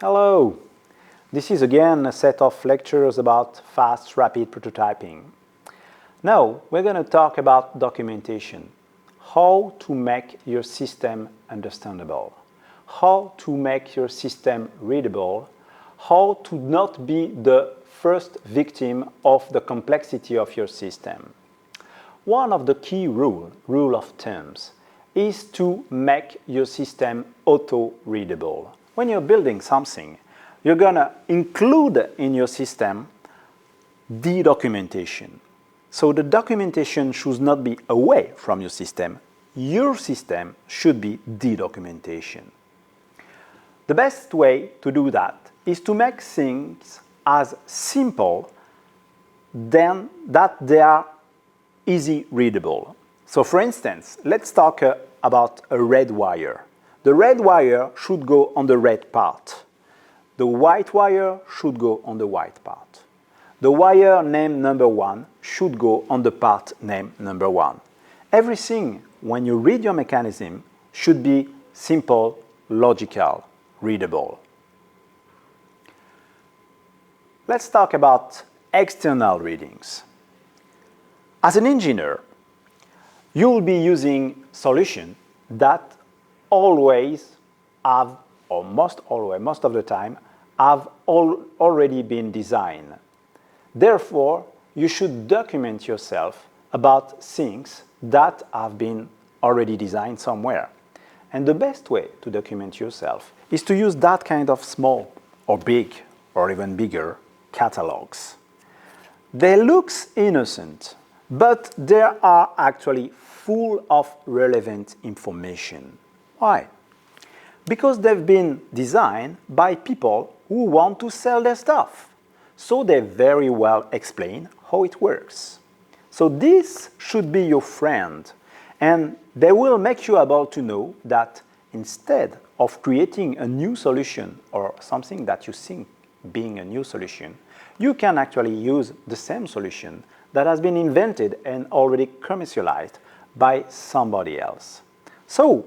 Hello! This is again a set of lectures about fast, rapid prototyping. Now we're going to talk about documentation. How to make your system understandable. How to make your system readable. How to not be the first victim of the complexity of your system. One of the key rule of terms, is to make your system auto-readable. When you're building something, you're going to include in your system the documentation. So the documentation should not be away from your system. Your system should be the documentation. The best way to do that is to make things as simple then that they are easy readable. So for instance, let's talk about a red wire. The red wire should go on the red part. The white wire should go on the white part. The wire named number 1 should go on the part named number 1. Everything, when you read your mechanism, should be simple, logical, readable. Let's talk about external readings. As an engineer, you will be using solutions that always have, or most of the time, have already been designed. Therefore, you should document yourself about things that have been already designed somewhere. And the best way to document yourself is to use that kind of small or big or even bigger catalogs. They look innocent, but they are actually full of relevant information. Why? Because they've been designed by people who want to sell their stuff. So they very well explain how it works. So this should be your friend, and they will make you able to know that instead of creating a new solution or something that you think being a new solution, you can actually use the same solution that has been invented and already commercialized by somebody else. So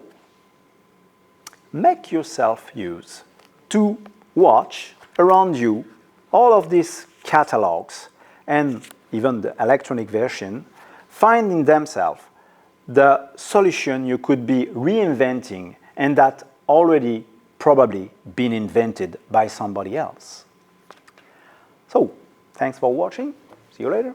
make yourself use to watch around you all of these catalogs and even the electronic version, find in themselves the solution you could be reinventing and that already probably been invented by somebody else. So, thanks for watching. See you later.